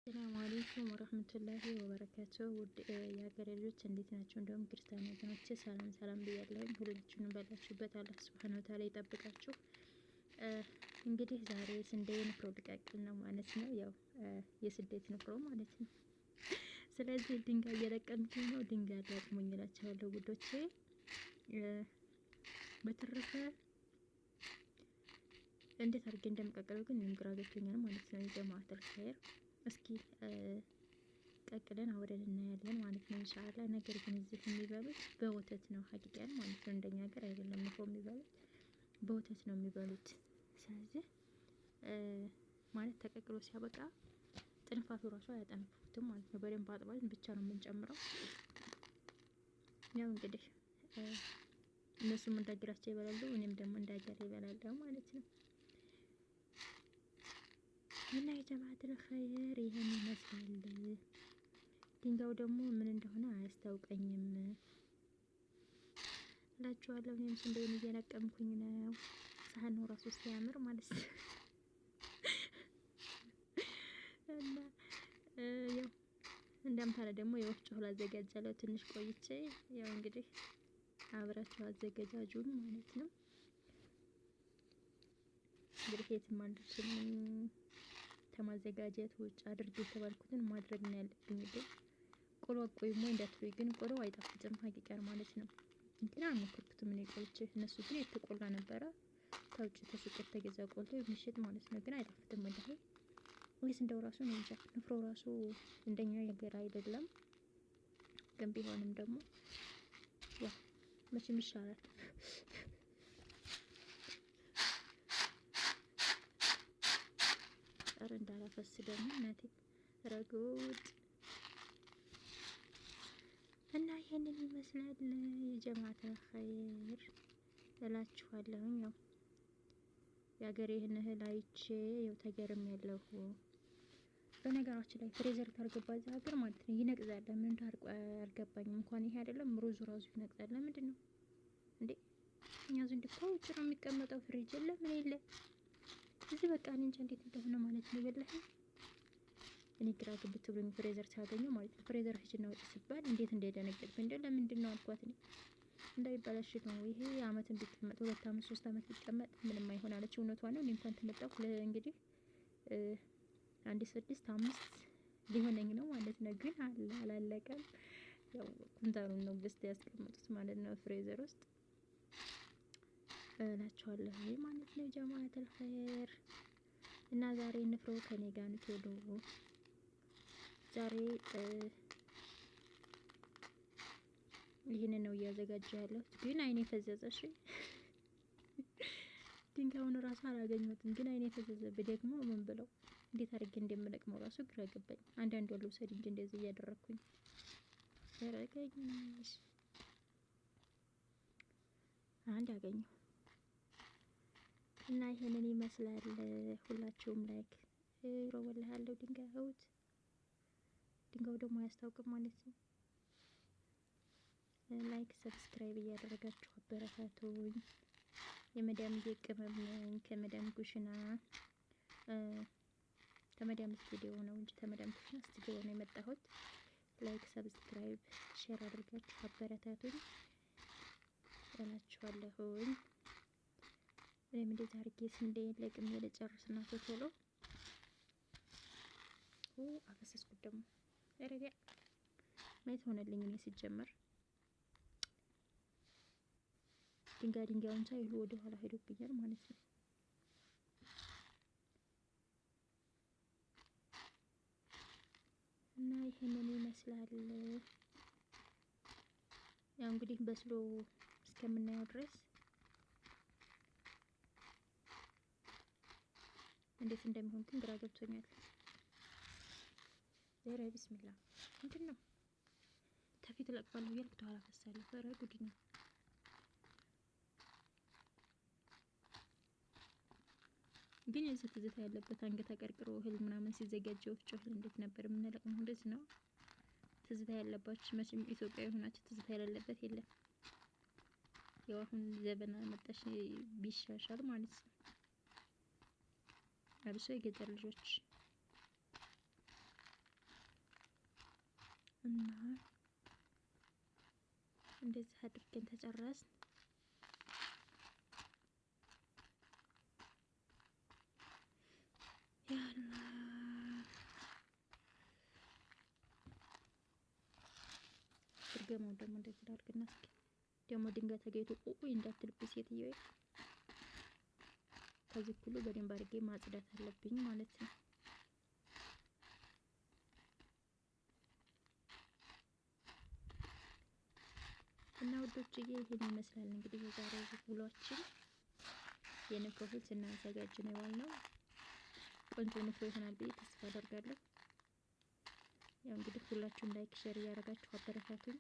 ሰላም አለይኩም ወራህመቱላሂ ወበረካቱ። ውድ የሀገሬ ልጆች እንዴት ናቸው? እንደውም ክርስቲያን ወገኖቼ ሰላም ብያለሁኝ። ሁላችሁንም ባላችሁበት አላህ ሱብሃነሁ ወተዓላ ይጠብቃችሁ። እንግዲህ ዛሬ ስንዴ ንፍሮ ልቀቅል ነው ማለት ነው። ያው የስደት ንፍሮ ማለት ነው። ስለዚህ ድንጋይ እየለቀምኩኝ ነው። ድንጋይ አላቅሙኝ እላችኋለሁ ውዶቼ። በተረፈ እንዴት አድርጌ እንደምቀቅለው ግን ግራ ገብቶኛል ማለት ነው። የጀማዓተል ኸይር እስኪ ቀቅለን አውረን እናያለን ማለት ነው ኢንሻአላህ። ነገር ግን እዚህ የሚበሉት በወተት ነው ሀቂቃን ማለት ነው። እንደኛ ሀገር አይደለም ንፍሮ የሚበሉት በወተት ነው የሚበሉት። ስለዚህ ማለት ተቀቅሎ ሲያበቃ ጥንፋቱ ራሱ አያጠነፍፉትም ማለት ነው። በደንብ አጥበን ብቻ ነው የምንጨምረው። ያው እንግዲህ እነሱም እንዳገራቸው ይበላሉ፣ እኔም ደግሞ እንዳገሬ ይበላለሁ ማለት ነው። እና የጀማዓተል ኸይር ይሄን ይመስላል። ድንጋዩ ደግሞ ምን እንደሆነ አያስታውቀኝም እላችኋለሁ። እኔም ስንዴን እየነቀምኩኝ ነው። ሳህኑ ራሱ ሲያምር ማለት ነው። እና ያው እንደምታለ ደግሞ የወፍጮ ላዘጋጃለሁ ትንሽ ቆይቼ። ያው እንግዲህ አብራችሁ አዘገጃጁን ማለት ነው። እንግዲህ የትም አንደርስም ከማዘጋጀት ውጭ አድርጌ የተባልኩትን ማድረግ ነው ያለብኝ። ግን ቆሎ አቆይሞ እንዳትሉኝ፣ ግን ቆሎ አይጣፍጥም ሀቂቃን ማለት ነው። ግን አልሞከርኩትም እኔ ቆልቼ። እነሱ ግን የተቆላ ነበረ ከውጭ ተሱቅ የተገዛ ቆልቶ የሚሸጥ ማለት ነው። ግን አይጣፍጥም ወላሂ። ወይስ እንደው ራሱ ነው እንጃ። ንፍሮ ራሱ እንደኛ ነገር አይደለም። ግን ቢሆንም ደግሞ ያው መቼም ይሻላል። ኧረ እንዳላፈስ ደግሞ እናቴ ረጉድ። እና ይሄንን ይመስላል የጀማዓተል ኸይር እላችኋለሁኝ። ያው የሀገሬን እህል አይቼ ያው ተገርም ያለሁ። በነገራችን ላይ ፍሬዘር ካልገባ እዚህ ሀገር ማለት ነው ይነቅዛል። ለምን እንዳርቆ አልገባኝም። እንኳን ይሄ አይደለም ሩዙ ራሱ ይነቅዛል። ለምንድን ነው እንዴ? እኛ ዘንድ እኮ ውጭ ነው የሚቀመጠው፣ ፍሪጅ የለም ምን የለ። እዚህ በቃ እኔ እንጃ እንዴት እንደሆነ ማለት ነው። በላህ እኔ ግራ ግብት ብሎኝ ፍሬዘር ሳገኘው ማለት ነው። ፍሬዘር ሂጅና ወጪ ሲባል እንዴት እንደደነገጥኩ እንዴ! ለምንድን ነው አልኳት እኔ። እንዳይበላሽ ነው ይሄ አመትን ቢቀመጥ 2 አመት 3 አመት ቢቀመጥ ምንም አይሆን አለች። እውነቷ ነው። እኔ እንኳን ተመጣሁ እንግዲህ 1 6 5 ሊሆነኝ ነው ማለት ነው። ግን አላለቀም። ያው ኩንታሩን ነው ገዝተ ያስቀመጡት ማለት ነው ፍሬዘር ውስጥ እላችኋለሁ ማለት ነው ጀማዓተል ኸይር። እና ዛሬ ንፍሮ ከኔ ጋር ነው ቶሎ ዛሬ ይሄንን ነው እያዘጋጀ ያለሁት። ግን አይኔ ፈዘዘሽ። ድንጋዩን ራሱ አላገኘሁትም፣ ግን አይኔ ፈዘዘብኝ። ደግሞ ምን ብለው እንዴት አድርጌ እንደምለቅመው ራሱ ግራ ገባኝ። አንዳንድ ወሎ ሰድ እንጂ እንደዚህ እያደረኩኝ ተረጋግኝሽ አንድ አገኘሁ። እና ይሄንን ይመስላል። ሁላችሁም ላይክ ወላሂ ያለው ድንጋዩት ድንጋዩ ደግሞ አያስታውቅም ማለት ነው። ላይክ ሰብስክራይብ እያደረጋችሁ አበረታቱኝ። የመዳም ቅመም ነኝ ከመዳም ኩሽና ከመዳም ስቱዲዮ ነው እንጂ ከመዳም ኩሽና ስቱዲዮ ነው የመጣሁት። ላይክ ሰብስክራይብ ሼር አድርጋችሁ አበረታቱኝ እላችኋለሁኝ። እኔም እንደዚህ አድርጌ ስንዴን ለቅሜ ልጨርስና ቶሎ አፈሰስኩት። ደግሞ ረዲያ ማየት ሆነልኝ። እኔ ሲጀመር ድንጋዩን ሳይሉ ወደ ኋላ ሄዶብኛል ማለት ነው። እና ይሄንን ይመስላል። ያው እንግዲህ በስሎ እስከምናየው ድረስ እንዴት እንደሚሆን ግን ግራ ገብቶኛል። ዜራ ቢስሚላህ ምንድን ነው ከፊት ለቅባለሁ እያልኩ ተኋላ ፈሳለሁ። ኧረ ጉድ ነው። ግን የዚህ ትዝታ ያለበት አንገት አቀርቅሮ እህል ምናምን ሲዘጋጅ ወፍጮ እህል እንዴት ነበር የምንለቅመው? እንደዚህ ነው ትዝታ ያለባችሁ። መቼም ኢትዮጵያዊ ሆናችሁ ትዝታ የሌለበት የለም። ያው አሁን ዘበና መጣሽ ቢሻሻል ማለት ነው። አብሶ የገጠር ልጆች እና እንደዚህ አድርገን ተጨረስን። ያላ ድርገማው ደግሞ እንደዚህ ላድርግና እስኪ ደግሞ ድንጋይ ተገይቶ ቁቁይ እንዳትልብኝ ሴትዮዋ። ከዚህ ሁሉ በደንብ አድርጌ ማጽዳት አለብኝ ማለት ነው። እና ውዶችዬ ይሄን ይመስላል እንግዲህ የዛሬው ውሏችን። የንፍሮ ስናዘጋጅ ነው የዋልነው። ቆንጆ ንፍሮ ይሆናል ብዬ ተስፋ አደርጋለሁ። ያው እንግዲህ ሁላችሁም ላይክ ሼር እያደረጋችሁ አበረታቱኝ።